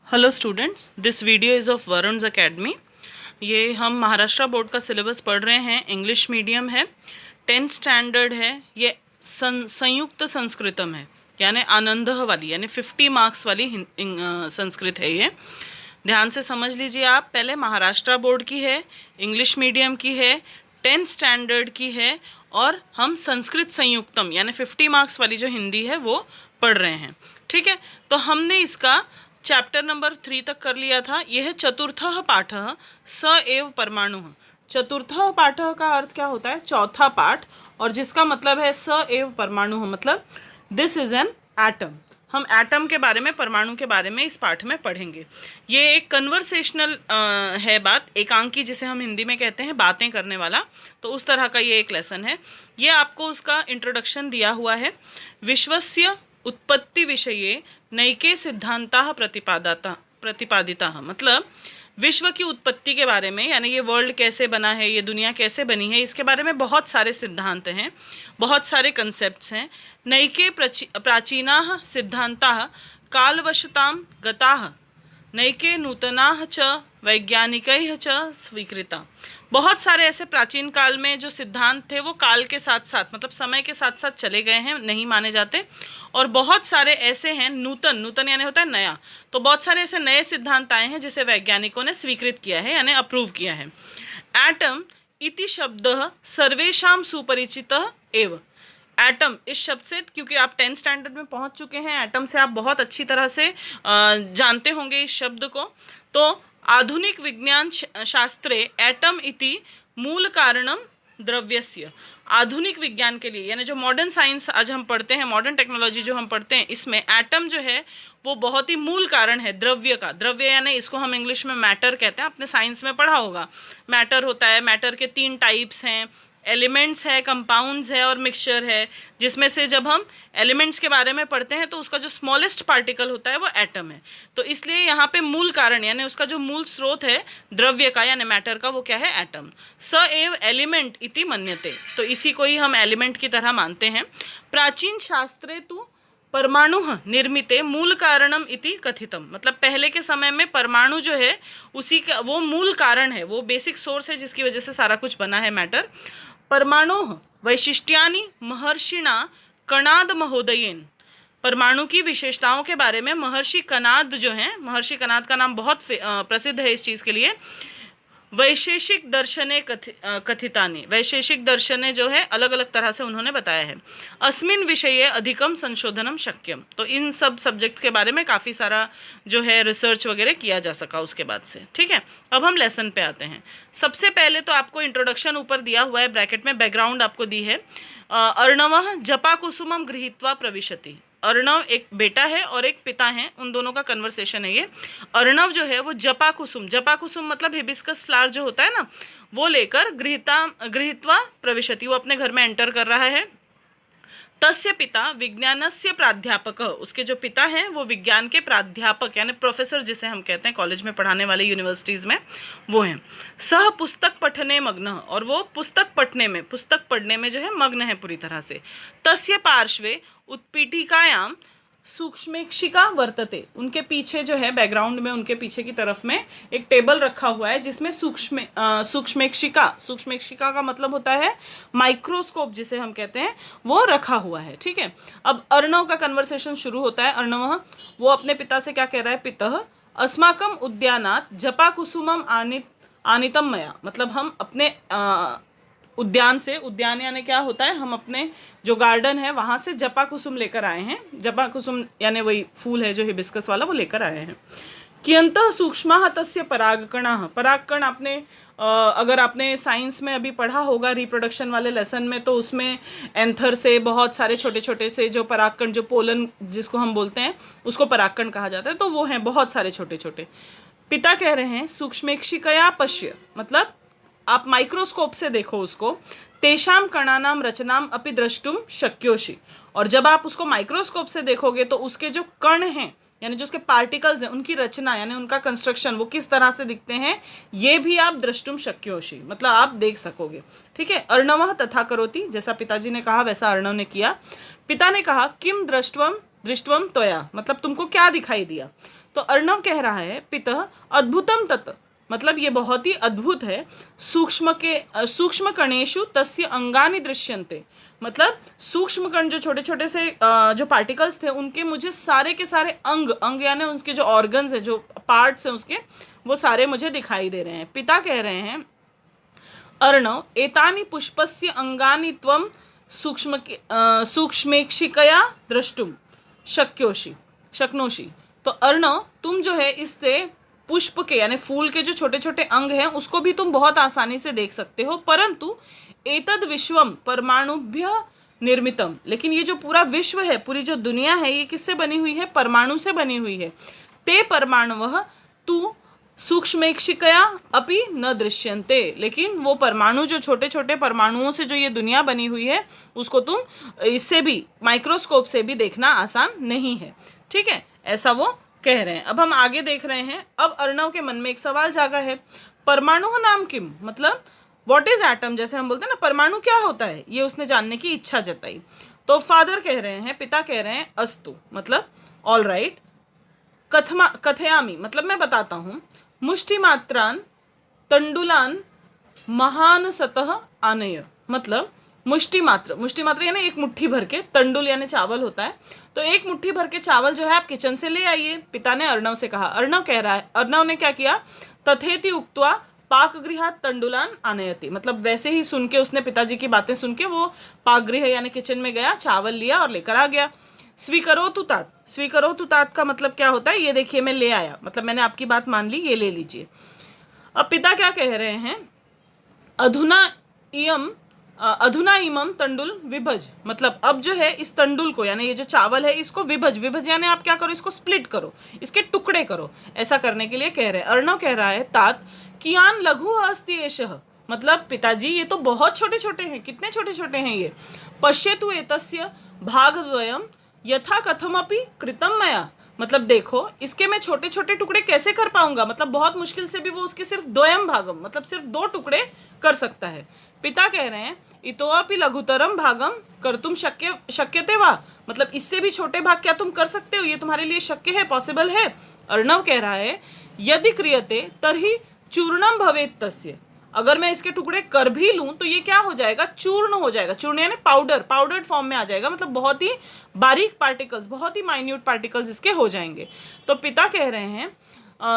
Hello students, this video is of Varun's academy. ये हम Maharashtra board का सिलेबस पढ़ रहे हैं। इंग्लिश मीडियम है, 10th स्टैंडर्ड है। ये संयुक्त संस्कृतम है, यानी आनंद वाली, यानी 50 मार्क्स वाली संस्कृत है। ये ध्यान से समझ लीजिए आप। पहले महाराष्ट्र बोर्ड की है, इंग्लिश मीडियम की है, 10th स्टैंडर्ड की है, और हम संस्कृत संयुक्तम यानी 50 मार्क्स वाली जो हिंदी है वो पढ़ रहे हैं। ठीक है, तो हमने इसका चैप्टर नंबर 3 तक कर लिया था। यह है चतुर्थः पाठः स एव परमाणु। चतुर्थः पाठः का अर्थ क्या होता है? चौथा पाठ, और जिसका मतलब है स एव परमाणु, मतलब दिस इज एन एटम। हम एटम के बारे में, परमाणु के बारे में इस पाठ में पढ़ेंगे। ये एक कन्वर्सेशनल है बात, एकांकी जिसे हम हिंदी में कहते हैं, बातें करने वाला। तो उस तरह का ये एक लेसन है। ये आपको उसका इंट्रोडक्शन दिया हुआ है। विश्वस्य उत्पत्ति विषये नैके सिद्धांताः प्रतिपादिताः, मतलब विश्व की उत्पत्ति के बारे में, यानी ये वर्ल्ड कैसे बना है, ये दुनिया कैसे बनी है, इसके बारे में बहुत सारे सिद्धांत हैं, बहुत सारे कंसेप्ट्स हैं। नैके प्राचीनाः सिद्धांताः कालवशतां गताः, नैके नूतनाः च वैज्ञानिकैः च स्वीकृता। बहुत सारे ऐसे प्राचीन काल में जो सिद्धांत थे वो काल के साथ साथ, मतलब समय के साथ साथ चले गए हैं, नहीं माने जाते। और बहुत सारे ऐसे हैं नूतन, नूतन यानी होता है नया, तो बहुत सारे ऐसे नए सिद्धांत आए हैं जिसे वैज्ञानिकों ने स्वीकृत किया है, यानी अप्रूव किया है। एटम इति शब्दः सर्वेषां सुपरिचितः एव। एटम इस शब्द से, क्योंकि आप 10th स्टैंडर्ड में पहुंच चुके हैं, एटम से आप बहुत अच्छी तरह से जानते होंगे इस शब्द को। तो आधुनिक विज्ञान शास्त्रे एटम इति मूल कारणम द्रव्यस्य। आधुनिक विज्ञान के लिए, यानी जो मॉडर्न साइंस आज हम पढ़ते हैं, मॉडर्न टेक्नोलॉजी जो हम पढ़ते हैं, इसमें एटम जो है वो बहुत ही मूल कारण है द्रव्य का। द्रव्य यानी इसको हम इंग्लिश में मैटर कहते हैं, आपने साइंस में पढ़ा होगा। मैटर होता है, मैटर के 3 टाइप्स हैं, एलिमेंट्स है, कंपाउंड्स है और मिक्सचर है। जिसमें से जब हम एलिमेंट्स के बारे में पढ़ते हैं तो उसका जो स्मॉलेस्ट पार्टिकल होता है वो एटम है। तो इसलिए यहाँ पे मूल कारण यानी उसका जो मूल स्रोत है द्रव्य का यानी मैटर का, वो क्या है? एटम। स एव एलिमेंट इति मन्यते, तो इसी को ही हम एलिमेंट की तरह मानते हैं। प्राचीन शास्त्रे तु परमाणु निर्मिते मूल कारणम इति कथितम, मतलब पहले के समय में परमाणु जो है उसी का वो मूल कारण है, वो बेसिक सोर्स है जिसकी वजह से सारा कुछ बना है मैटर। परमाणु वैशिष्ट्यानि महर्षिणा कणाद महोदयेन। परमाणु की विशेषताओं के बारे में महर्षि कणाद जो हैं, महर्षि कणाद का नाम बहुत प्रसिद्ध है इस चीज़ के लिए। वैशेषिक दर्शने कथितानि, वैशेषिक दर्शने जो है अलग अलग तरह से उन्होंने बताया है। अस्मिन विषये अधिकम संशोधनम शक्यम, तो इन सब सब्जेक्ट्स के बारे में काफ़ी सारा जो है रिसर्च वगैरह किया जा सका उसके बाद से। ठीक है, अब हम लेसन पे आते हैं। सबसे पहले तो आपको इंट्रोडक्शन ऊपर दिया हुआ है, ब्रैकेट में बैकग्राउंड आपको दी है। अर्णवः जपा कुसुमम गृहीत्वा प्रविशति। अर्णव एक बेटा है और एक पिता है, उन दोनों का कन्वर्सेशन है ये। अर्णव जो है वो जपा कुसुम, जपा कुसुम मतलब हिबिस्कस फ्लावर जो होता है ना, वो लेकर गृहीत्वा प्रविशति, वो अपने घर में एंटर कर रहा है। तस्य पिता विज्ञानस्य प्राध्यापक, उसके जो पिता हैं वो विज्ञान के प्राध्यापक यानी प्रोफेसर जिसे हम कहते हैं कॉलेज में पढ़ाने वाले, यूनिवर्सिटीज़ में वो हैं। सह पुस्तक पठने मग्न, और वो पुस्तक पढ़ने में जो है मग्न है पूरी तरह से। तस्य पार्श्वे उत्पीठिकायां सूक्ष्मेक्षिका वर्तते, उनके पीछे जो है बैकग्राउंड में, उनके पीछे की तरफ में एक टेबल रखा हुआ है जिसमें सूक्ष्मेक्षिका का मतलब होता है माइक्रोस्कोप जिसे हम कहते हैं, वो रखा हुआ है। ठीक है, अब अर्णव का कन्वर्सेशन शुरू होता है। अर्णव वो अपने पिता से क्या कह रहा है? पितः अस्माकम उद्यानात् जपा कुसुमम आनितम मया, मतलब हम अपने उद्यान से, उद्यान यानी क्या होता है, हम अपने जो गार्डन है वहाँ से जपा कुसुम लेकर आए हैं। जपा कुसुम यानी वही फूल है जो हिबिस्कस वाला, वो लेकर आए हैं। कियंतः सूक्ष्मः तस्य परागकणाः, परागकण आपने अगर आपने साइंस में अभी पढ़ा होगा रिप्रोडक्शन वाले लेसन में, तो उसमें एंथर से बहुत सारे छोटे छोटे से जो परागकण, जो पोलन जिसको हम बोलते हैं, उसको परागकण कहा जाता है, तो वो हैं बहुत सारे छोटे छोटे। पिता कह रहे हैं सूक्ष्मेक्षिकया पश्य, मतलब आप माइक्रोस्कोप से देखो उसको। तेषाम कणानाम रचनाम अपि द्रष्टुम शक्योषि, और जब आप उसको माइक्रोस्कोप से देखोगे तो उसके जो कण हैं यानी जो उसके पार्टिकल्स हैं, उनकी रचना यानी उनका कंस्ट्रक्शन, वो किस तरह से दिखते हैं, ये भी आप द्रष्टुम शक्योषि, मतलब आप देख सकोगे। ठीक है, अर्णवः तथा करोति, जैसा पिताजी ने कहा वैसा अर्णव ने किया। पिता ने कहा किम दृष्टवम त्वया, मतलब तुमको क्या दिखाई दिया? तो अर्णव कह रहा है पितः अद्भुतम तत्, मतलब ये बहुत ही अद्भुत है। सूक्ष्म कणेषु तस्य अंगानि दृश्यन्ते, मतलब सूक्ष्म कण जो छोटे छोटे से जो पार्टिकल्स थे उनके मुझे सारे के सारे अंग यानी उसके जो ऑर्गन्स है, जो पार्ट्स हैं उसके, वो सारे मुझे दिखाई दे रहे हैं। पिता कह रहे हैं अर्णव एतानि पुष्पस्य अंगानि त्वं सूक्ष्मेक्षिकया द्रष्टुम शक्नोषि। तो अर्णव तुम जो है इससे पुष्प के यानी फूल के जो छोटे छोटे अंग हैं उसको भी तुम बहुत आसानी से देख सकते हो, परंतु एतद विश्वम परमाणुभ्य निर्मितम, लेकिन ये जो पूरा विश्व है, पूरी जो दुनिया है, ये किससे बनी हुई है? परमाणु से बनी हुई है। ते परमाणुवः तु सूक्ष्मेक्षिकया अपि न दृश्यन्ते, लेकिन वो परमाणु जो छोटे छोटे परमाणुओं से जो ये दुनिया बनी हुई है उसको तुम इससे भी माइक्रोस्कोप से भी देखना आसान नहीं है। ठीक है, ऐसा वो कह रहे हैं। अब हम आगे देख रहे हैं। अब अर्णव के मन में एक सवाल जागा है, परमाणु नाम किम, मतलब व्हाट इज एटम, जैसे हम बोलते हैं ना परमाणु क्या होता है, ये उसने जानने की इच्छा जताई। तो फादर कह रहे हैं, पिता कह रहे हैं अस्तु, मतलब ऑल राइट, कथयामि, मतलब मैं बताता हूँ, मुष्टिमात्रान तंडुलान महान सतह आनय, मतलब मुष्टि मात्र यानी एक मुट्ठी भर के, तंडुल यानी चावल होता है, तो एक मुट्ठी भर के चावल जो है आप किचन से ले आइए, पिता ने अर्णव से कहा। अर्णव कह रहा है, अर्णव ने क्या किया, तथेति उक्त्वा पाकगृहात् तंडुलान आनयति, मतलब वैसे ही सुन के, उसने पिताजी की बातें सुन के वो पाकगृह यानी किचन में गया, चावल लिया और लेकर आ गया। स्वीकरोतु तात का मतलब क्या होता है, ये देखिए मैं ले आया, मतलब मैंने आपकी बात मान ली, ये ले लीजिए। अब पिता क्या कह रहे हैं, अधुना इमम तंडुल विभज, मतलब अब जो है इस तंडुल को यानी ये जो चावल है इसको विभज यानी आप क्या करो, इसको स्प्लिट करो, इसके टुकड़े करो। ऐसा करने के लिए कह रहे हैं। अर्णव कह रहा है तात कियान लघु अस्ति एषः, मतलब पिताजी ये तो बहुत छोटे छोटे हैं, कितने छोटे छोटे हैं ये। पश्यतु एतस्य भागद्वयम यथा कथमपि कृतम मया, मतलब देखो इसके मैं छोटे छोटे टुकड़े कैसे कर पाऊंगा, मतलब बहुत मुश्किल से भी वो उसके सिर्फ द्वयम भागम, मतलब सिर्फ 2 टुकड़े कर सकता है। पिता कह रहे हैं इतोपि लघुतरम भागम कर्तुम शक्यते वा, मतलब इससे भी छोटे भाग क्या तुम कर सकते हो, ये तुम्हारे लिए शक्य है, पॉसिबल है। अर्णव कह रहा है यदि क्रियते तर्हि चूर्णम भवेत् तस्य, अगर मैं इसके टुकड़े कर भी लूं तो ये क्या हो जाएगा, चूर्ण हो जाएगा। चूर्ण यानी पाउडर्ड फॉर्म में आ जाएगा, मतलब बहुत ही बारीक पार्टिकल्स, बहुत ही माइन्यूट पार्टिकल्स इसके हो जाएंगे। तो पिता कह रहे हैं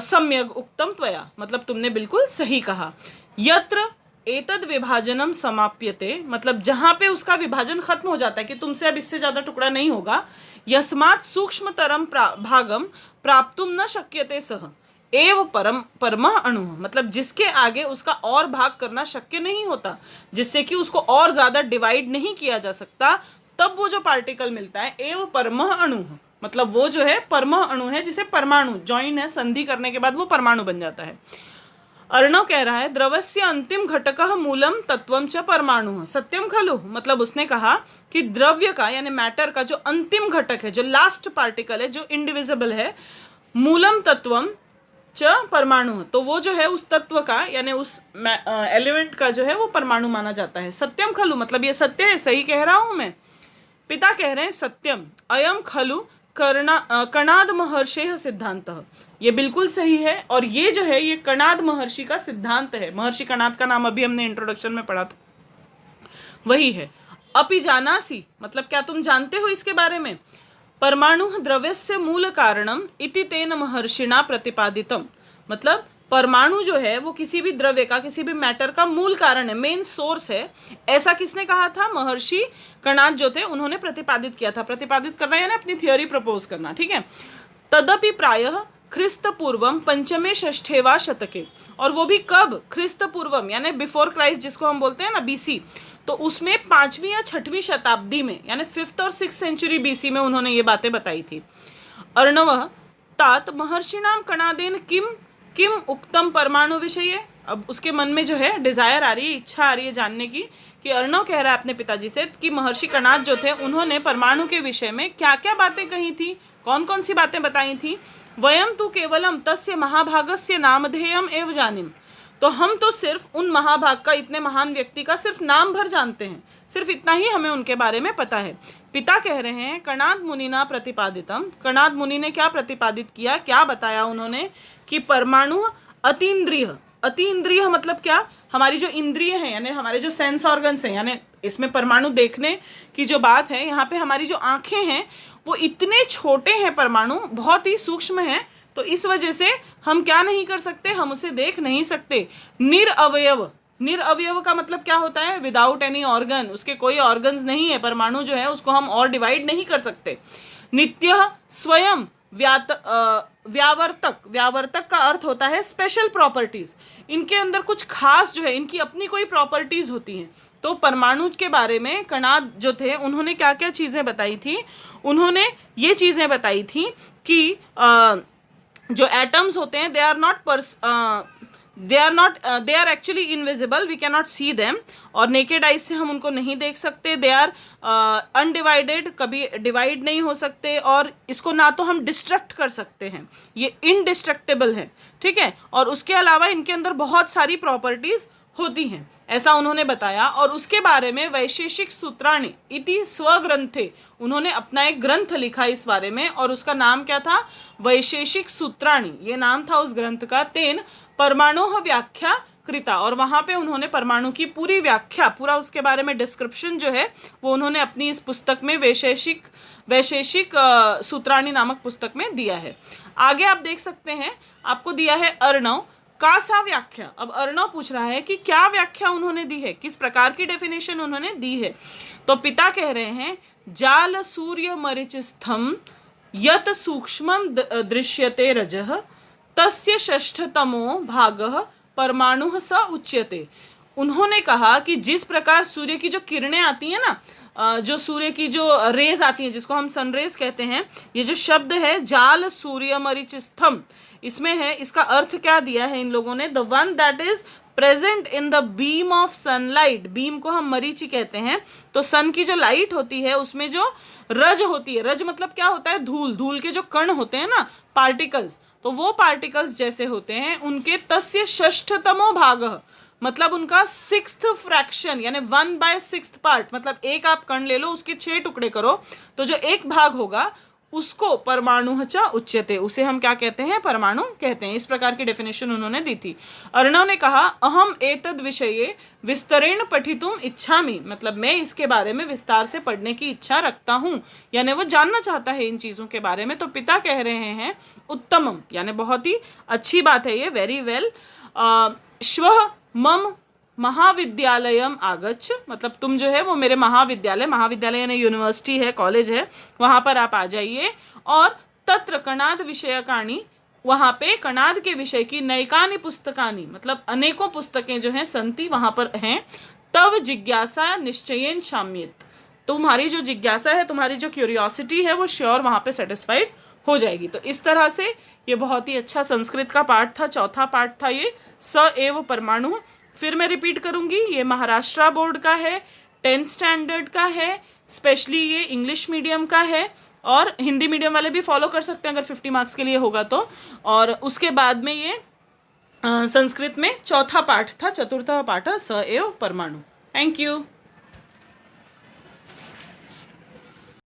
सम्यक उक्तम त्वया, मतलब तुमने बिल्कुल सही कहा। यत्र एतद विभाजनम समाप्यते, मतलब जहां पे उसका विभाजन खत्म हो जाता है कि तुमसे अब इससे ज्यादा टुकड़ा नहीं होगा, यस्मात् सूक्ष्मतरम भागम प्राप्तुम न शक्यते सह एव परमः अणु, मतलब जिसके आगे उसका और भाग करना शक्य नहीं होता, जिससे कि उसको और ज्यादा डिवाइड नहीं किया जा सकता, तब वो जो पार्टिकल मिलता है एव परमः अणु, मतलब वो जो है परमः अणु है, जिसे परमाणु जॉइन है, संधि करने के बाद वो परमाणु बन जाता है। अर्णव कह रहा है द्रवस्य अंतिम घटकः मूलम तत्वम च परमाणु सत्यम खलु, मतलब उसने कहा कि द्रव्य का यानी मैटर का जो अंतिम घटक है, जो लास्ट पार्टिकल है, जो इंडिविजिबल है, मूलम तत्वम च परमाणु, तो वो जो है उस तत्व का यानी उस एलिमेंट का जो है वो परमाणु माना जाता है। सत्यम खलु, मतलब ये सत्य है, सही कह रहा हूं मैं। पिता कह रहे हैं सत्यम अयम खलु कणाद महर्षेः सिद्धांतः, ये बिल्कुल सही है, और ये जो है ये कणाद महर्षि का सिद्धांत है। महर्षि कणाद का नाम अभी हमने इंट्रोडक्शन में पढ़ा था, वही है। अपि जानासि, मतलब क्या तुम जानते हो इसके बारे में, परमाणु द्रव्यस्य मूल कारणम इति तेन महर्षिणा प्रतिपादितम, मतलब परमाणु जो है वो किसी भी द्रव्य का, किसी भी मैटर का मूल कारण है, मेन सोर्स है। ऐसा किसने कहा था, महर्षि कणाद जो थे उन्होंने प्रतिपादित किया था। प्रतिपादित करना यानी अपनी थियोरी प्रपोज करना, ठीक है। तदपि प्रायः ख्रिस्त पूर्वम 5वें 6वें शतके, और वो भी कब, ख्रिस्त पूर्वम यानी बिफोर क्राइस्ट जिसको हम बोलते हैं ना बीसी, तो उसमें 5वीं या 6वीं शताब्दी में यानी 5th और 6th सेंचुरी बीसी में उन्होंने ये बातें बताई थी। अर्णव तात महर्षिणाम कणादेन किम उक्तम परमाणु विषये, अब उसके मन में जो है डिजायर आ रही है, इच्छा आ रही है जानने की, कि अर्णव कह रहा है अपने पिताजी से कि महर्षि कणाद जो थे उन्होंने परमाणु के विषय में क्या क्या बातें कही थी, कौन कौन सी बातें बताई थी। वयम तु केवलम तस्य महाभागस्य नामधेयम एव जानिम, तो हम तो सिर्फ उन महाभाग का, इतने महान व्यक्ति का सिर्फ नाम भर जानते हैं, सिर्फ इतना ही हमें उनके बारे में पता है। पिता कह रहे हैं कणाद मुनिना प्रतिपादितम, कणाद मुनि ने क्या प्रतिपादित किया, क्या बताया उन्होंने कि परमाणु अतीन्द्रिय, अतीन्द्रिय मतलब क्या, हमारी जो इंद्रिय हैं यानी हमारे जो सेंस ऑर्गन्स हैं, यानी इसमें परमाणु देखने की जो बात है, यहाँ पे हमारी जो आंखें हैं वो इतने छोटे हैं, परमाणु बहुत ही सूक्ष्म हैं, तो इस वजह से हम क्या नहीं कर सकते, हम उसे देख नहीं सकते। निरअवयव, निरअवयव का मतलब क्या होता है, विदाउट एनी ऑर्गन, उसके कोई ऑर्गन्स नहीं है, परमाणु जो है उसको हम और डिवाइड नहीं कर सकते। नित्य स्वयं व्यावर्तक, व्यावर्तक का अर्थ होता है स्पेशल प्रॉपर्टीज, इनके अंदर कुछ खास जो है, इनकी अपनी कोई प्रॉपर्टीज होती हैं। तो परमाणु के बारे में कणाद जो थे उन्होंने क्या क्या चीज़ें बताई थी, उन्होंने ये चीज़ें बताई थी कि जो एटम्स होते हैं they are actually invisible, we can not see them, और नेकेड आइज से हम उनको नहीं देख सकते। दे आर अनडिवाइडेड, कभी डिवाइड नहीं हो सकते, और इसको ना तो हम डिस्ट्रक्ट कर सकते हैं, ये इनडिस्ट्रक्टेबल है, ठीक है। और उसके अलावा इनके अंदर बहुत सारी प्रॉपर्टीज होती हैं, ऐसा उन्होंने बताया। और उसके बारे में वैशेषिक सूत्राणि इति स्वग्रंथे, उन्होंने अपना एक ग्रंथ लिखा इस बारे में, और उसका नाम क्या था, वैशेषिक सूत्राणि, ये नाम था उस ग्रंथ का। तेन परमाणु व्याख्या कृता, और वहाँ पे उन्होंने परमाणु की पूरी व्याख्या, पूरा उसके बारे में डिस्क्रिप्शन जो है वो उन्होंने अपनी इस पुस्तक में वैशेषिक सूत्राणि नामक पुस्तक में दिया है। आगे आप देख सकते हैं, आपको दिया है अर्णव का सा व्याख्या। अब अर्णव पूछ रहा है कि क्या व्याख्या उन्होंने दी है, किस प्रकार की डेफिनेशन उन्होंने दी है। तो पिता कह रहे हैं जाल सूर्य मरीचिस्थम यत सूक्ष्मम दृश्यते रजः तस्य षष्ठतमो भागः परमाणु स उच्यते। उन्होंने कहा कि जिस प्रकार सूर्य की जो किरणें आती हैं ना, जो सूर्य की जो रेज आती हैं जिसको हम सनरेज कहते हैं, ये जो शब्द है जाल सूर्य मरीचिस्थम, इसमें है, इसका अर्थ क्या दिया है इन लोगों ने, the one that is present in the beam of sunlight, beam को हम मरीचि कहते हैं, तो सन की जो लाइट होती है उसमें जो रज होती है, रज मतलब क्या होता है, धूल, धूल के जो कण होते हैं ना, पार्टिकल्स, तो वो पार्टिकल्स जैसे होते हैं उनके तस्य षष्ठतमो भाग, मतलब उनका 6th फ्रैक्शन यानी 1/6 पार्ट, मतलब एक आप कण ले लो उसके 6 टुकड़े करो तो जो एक भाग होगा उसको परमाणु च उच्यते, उसे हम क्या कहते हैं, परमाणु कहते हैं। इस प्रकार की डेफिनेशन उन्होंने दी थी। अर्णव ने कहा अहम एतद विषये विस्तरेण पठितुम इच्छामि, मतलब मैं इसके बारे में विस्तार से पढ़ने की इच्छा रखता हूँ, यानी वो जानना चाहता है इन चीज़ों के बारे में। तो पिता कह रहे हैं उत्तमम, यानी बहुत ही अच्छी बात है ये, वेरी वेल। श्वः मम महाविद्यालयम आगच्छ, मतलब तुम जो है वो मेरे महाविद्यालय, महाविद्यालय यानी यूनिवर्सिटी है, कॉलेज है, वहाँ पर आप आ जाइए। और तत्र कणाद विषयकानि, वहाँ पे कणाद के विषय की नैकानि पुस्तकानि, मतलब अनेकों पुस्तकें जो हैं संति वहाँ पर हैं। तव जिज्ञासा निश्चयेन शाम्येत, तुम्हारी जो जिज्ञासा है, तुम्हारी जो क्यूरियोसिटी है वो श्योर वहाँ पे सेटिस्फाइड हो जाएगी। तो इस तरह से ये बहुत ही अच्छा संस्कृत का पाठ था, चौथा पाठ था ये, स एव परमाणु। फिर मैं रिपीट करूँगी, ये महाराष्ट्र बोर्ड का है, 10th स्टैंडर्ड का है, स्पेशली ये इंग्लिश मीडियम का है, और हिंदी मीडियम वाले भी फॉलो कर सकते हैं अगर 50 मार्क्स के लिए होगा तो। और उसके बाद में ये संस्कृत में चौथा पाठ था, चतुर्थ पाठ स एव परमाणु। Thank you.